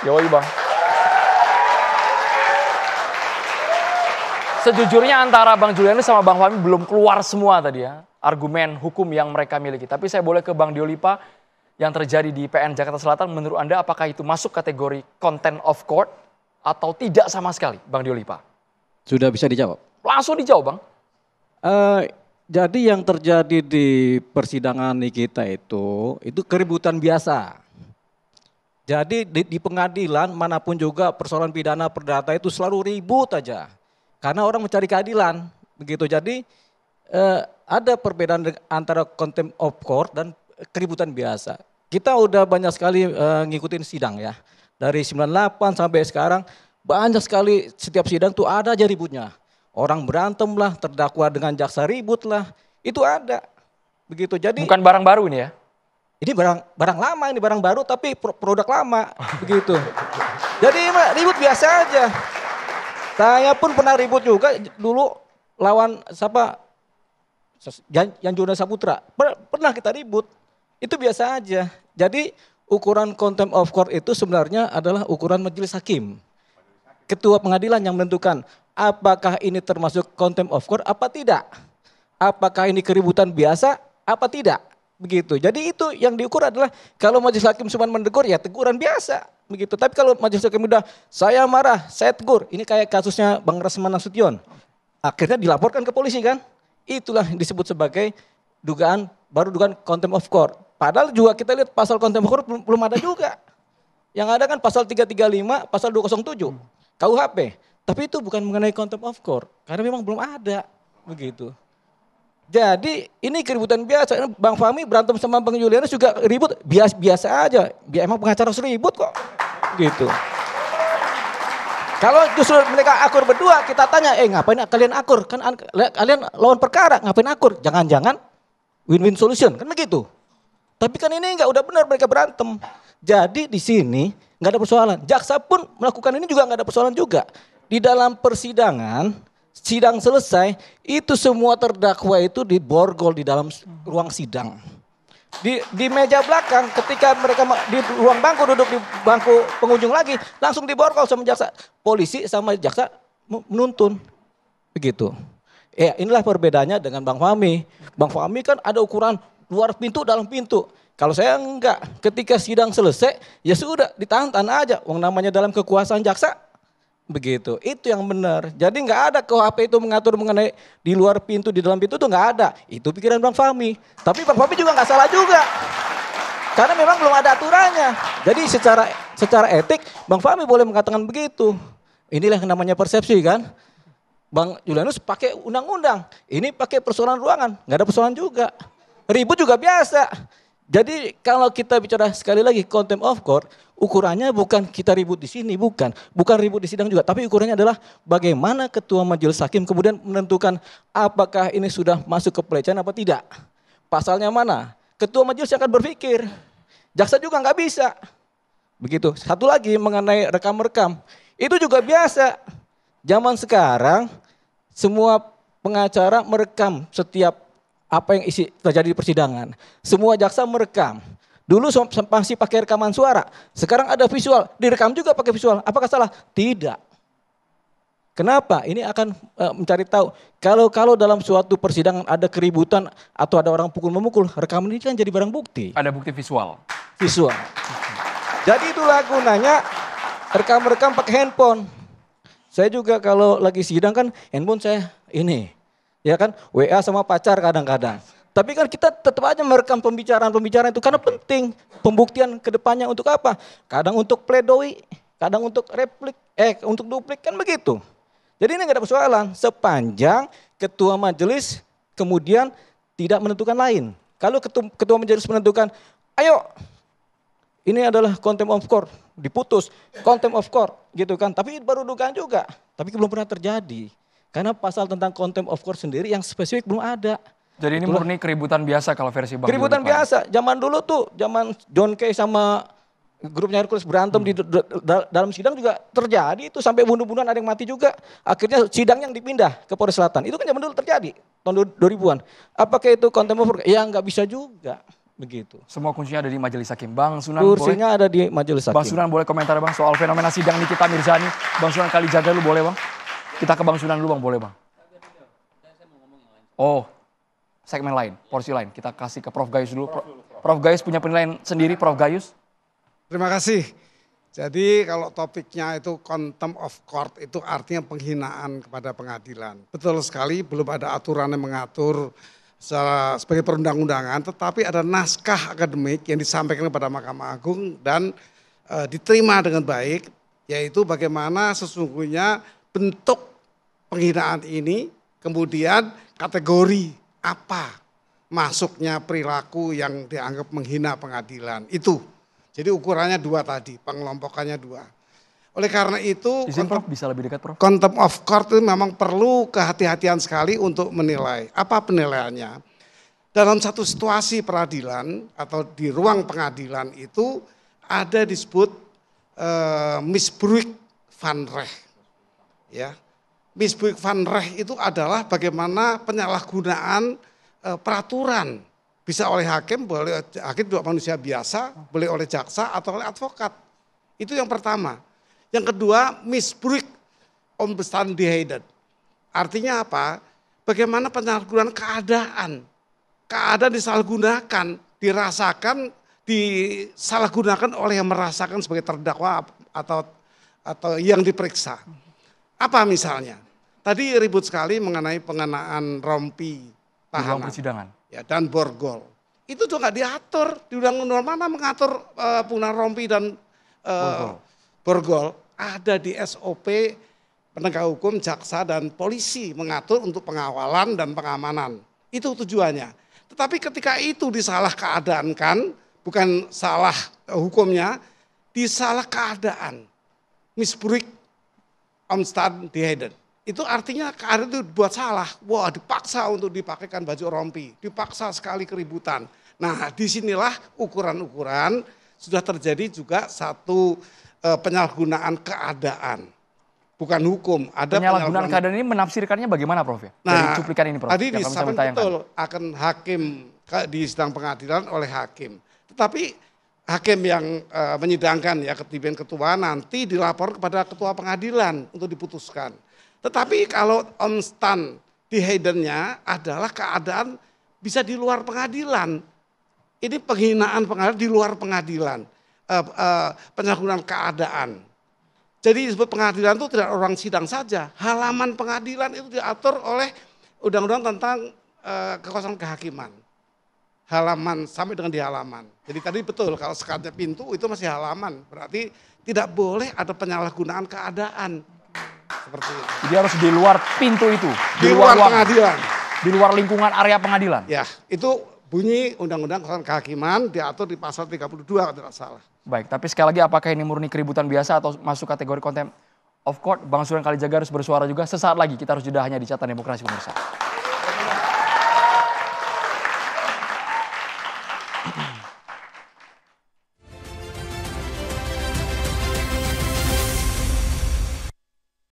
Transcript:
Yoi Bang. Sejujurnya antara Bang Julianus sama Bang Fahmi belum keluar semua tadi ya. Argumen hukum yang mereka miliki. Tapi saya boleh ke Bang Diolipa, yang terjadi di PN Jakarta Selatan, menurut Anda apakah itu masuk kategori contempt of court atau tidak sama sekali, Bang Diolipa? Sudah bisa dijawab? Langsung dijawab, Bang. Jadi yang terjadi di persidangan kita itu keributan biasa. Jadi di pengadilan manapun juga persoalan pidana perdata itu selalu ribut aja. Karena orang mencari keadilan, begitu. Jadi ada perbedaan antara contempt of court dan keributan biasa. Kita udah banyak sekali ngikutin sidang ya. Dari 98 sampai sekarang banyak sekali setiap sidang tuh ada aja ributnya. Orang berantem lah, terdakwa dengan jaksa ribut lah, itu ada. Begitu. Jadi bukan barang baru ini ya? Ini barang lama, ini barang baru tapi produk lama, begitu. Jadi ribut biasa aja. Saya pun pernah ribut juga dulu lawan siapa? Yang Jonas Saputra. Pernah kita ribut. Itu biasa aja. Jadi ukuran contempt of court itu sebenarnya adalah ukuran majelis hakim. Ketua pengadilan yang menentukan apakah ini termasuk contempt of court apa tidak. Apakah ini keributan biasa apa tidak. Begitu. Jadi itu yang diukur adalah kalau majelis hakim cuma menegur ya teguran biasa. Begitu. Tapi kalau majelis hakim udah saya marah, saya tegur. Ini kayak kasusnya Bang Rasman Nasution. Akhirnya dilaporkan ke polisi kan. Itulah yang disebut sebagai dugaan contempt of court. Padahal juga kita lihat pasal contempt of court belum ada juga. Yang ada kan pasal 335, pasal 207 KUHP. Tapi itu bukan mengenai contempt of court. Karena memang belum ada. Begitu. Jadi ini keributan biasa. Bang Fahmi berantem sama Bang Julianus juga ribut. Biasa aja. Emang pengacara harus ribut kok. Gitu. Kalau justru mereka akur berdua, kita tanya, ngapain kalian akur? Kan kalian lawan perkara, ngapain akur? Jangan-jangan win-win solution, kan begitu. Tapi kan ini enggak, udah benar mereka berantem. Jadi di sini enggak ada persoalan. Jaksa pun melakukan ini juga enggak ada persoalan juga. Di dalam persidangan, sidang selesai, itu semua terdakwa itu diborgol di dalam ruang sidang. Di meja belakang ketika mereka di ruang bangku duduk di bangku pengunjung lagi langsung diborgol sama jaksa. Polisi sama jaksa menuntun. Begitu. Ya inilah perbedaannya dengan Bang Fahmi. Bang Fahmi kan ada ukuran luar pintu dalam pintu. Kalau saya enggak, ketika sidang selesai ya sudah ditahan aja. Wong namanya dalam kekuasaan jaksa. Begitu, itu yang benar. Jadi nggak ada KUHP itu mengatur mengenai di luar pintu, di dalam pintu itu nggak ada. Itu pikiran Bang Fahmi. Tapi Bang Fahmi juga nggak salah juga. Karena memang belum ada aturannya. Jadi secara etik Bang Fahmi boleh mengatakan begitu. Inilah yang namanya persepsi kan. Bang Julianus pakai undang-undang. Ini pakai persoalan ruangan. Nggak ada persoalan juga. Ribut juga biasa. Jadi kalau kita bicara sekali lagi contempt of court, ukurannya bukan kita ribut di sini, bukan ribut di sidang juga, tapi ukurannya adalah bagaimana ketua majelis hakim kemudian menentukan apakah ini sudah masuk ke pelecehan apa tidak. Pasalnya mana? Ketua majelis yang akan berpikir. Jaksa juga nggak bisa. Begitu. Satu lagi mengenai rekam-rekam, itu juga biasa. Zaman sekarang semua pengacara merekam setiap apa yang terjadi di persidangan. Semua jaksa merekam. Dulu masih pakai rekaman suara. Sekarang ada visual. Direkam juga pakai visual. Apakah salah? Tidak. Kenapa? Ini akan mencari tahu. Kalau dalam suatu persidangan ada keributan atau ada orang pukul-memukul, rekaman ini kan jadi barang bukti. Ada bukti visual. Visual. Jadi itulah gunanya rekam-rekam pakai handphone. Saya juga kalau lagi sidang kan handphone saya ini. Ya kan, WA sama pacar kadang-kadang. Tapi kan kita tetap aja merekam pembicaraan itu karena penting. Pembuktian ke depannya untuk apa? Kadang untuk pledoi, kadang untuk untuk duplik kan begitu. Jadi ini nggak ada persoalan sepanjang ketua majelis kemudian tidak menentukan lain. Kalau ketua majelis menentukan, ayo ini adalah contempt of court, diputus contempt of court gitu kan. Tapi baru dugaan juga, tapi belum pernah terjadi. Karena pasal tentang contempt of court sendiri yang spesifik belum ada. Jadi ini murni keributan biasa kalau versi Bang Keributan Diolipa. biasa. Zaman dulu tuh, zaman John Kay sama grupnya Hercules berantem di dalam sidang juga terjadi itu sampai bunuh-bunuhan, ada yang mati juga. Akhirnya sidang yang dipindah ke Polres Selatan. Itu kan zaman dulu terjadi tahun 2000-an. Apakah itu contempt of court? Ya nggak bisa juga. Begitu. Semua kuncinya ada di majelis hakim. Bang Sunan Kursinya ada di majelis Bang hakim. Sunan boleh komentar Bang soal fenomena sidang Nikita Mirzani. Bang Sunan Kalijaga lu boleh Bang? Kita ke Bang Sunan dulu Bang, boleh Bang? Oh, segmen lain, porsi lain. Kita kasih ke Prof Gayus dulu. Prof Gayus punya penilaian sendiri, Prof Gayus. Terima kasih. Jadi kalau topiknya itu contempt of court itu artinya penghinaan kepada pengadilan. Betul sekali belum ada aturan yang mengatur sebagai perundang-undangan, tetapi ada naskah akademik yang disampaikan kepada Mahkamah Agung dan diterima dengan baik, yaitu bagaimana sesungguhnya bentuk penghinaan ini, kemudian kategori apa masuknya perilaku yang dianggap menghina pengadilan itu. Jadi ukurannya dua tadi, pengelompokannya dua. Oleh karena itu, Izin Prof, bisa lebih dekat Prof. contempt of court itu memang perlu kehati-hatian sekali untuk menilai. Apa penilaiannya? Dalam satu situasi peradilan atau di ruang pengadilan itu ada disebut misbruik van Recht. Ya. Misbruik van Recht itu adalah bagaimana penyalahgunaan peraturan. Bisa oleh hakim, boleh hakim juga manusia biasa, boleh oleh jaksa atau oleh advokat. Itu yang pertama. Yang kedua, misbruik omstandigheden. Artinya apa? Bagaimana penyalahgunaan keadaan. Keadaan disalahgunakan, dirasakan, disalahgunakan oleh yang merasakan sebagai terdakwa atau yang diperiksa. Apa misalnya? Tadi ribut sekali mengenai pengenaan rompi Ruang tahanan. persidangan. Ya, dan borgol. Itu juga nggak diatur. Di undang-undang mana mengatur penggunaan rompi dan borgol. Ada di SOP penegak hukum, jaksa, dan polisi mengatur untuk pengawalan dan pengamanan. Itu tujuannya. Tetapi ketika itu disalah keadaankan, bukan salah hukumnya, disalah keadaan. Misbruik omstandigheden. Itu artinya keadaan itu buat salah. Wah, dipaksa untuk dipakaikan baju rompi. Dipaksa sekali keributan. Nah, disinilah ukuran-ukuran sudah terjadi juga satu penyalahgunaan keadaan. Bukan hukum. Ada penyalahgunaan keadaan ini menafsirkannya bagaimana Prof? Ya? Nah, dari cuplikan ini Prof. Tadi disampaikan betul akan hakim di sidang pengadilan oleh hakim. Tetapi hakim yang menyidangkan ya ketiban ketua nanti dilapor kepada ketua pengadilan untuk diputuskan. Tetapi kalau omstandighedennya adalah keadaan bisa di luar pengadilan. Ini penghinaan pengadilan di luar pengadilan. Penyalahgunaan keadaan. Jadi disebut pengadilan itu tidak orang sidang saja. Halaman pengadilan itu diatur oleh undang-undang tentang kekosongan kehakiman. Halaman sampai dengan di halaman. Jadi tadi betul kalau sekatnya pintu itu masih halaman. Berarti tidak boleh ada penyalahgunaan keadaan. Seperti itu. Jadi harus di luar pintu itu. Di luar pengadilan. Di luar lingkungan area pengadilan. Ya, itu bunyi undang-undang kekosongan kehakiman diatur di pasal 32 kalau tidak salah. Baik, tapi sekali lagi apakah ini murni keributan biasa atau masuk kategori contempt of court? Bang Sunan Kalijaga harus bersuara juga. Sesaat lagi kita harus jeda hanya di Catatan Demokrasi pemirsa.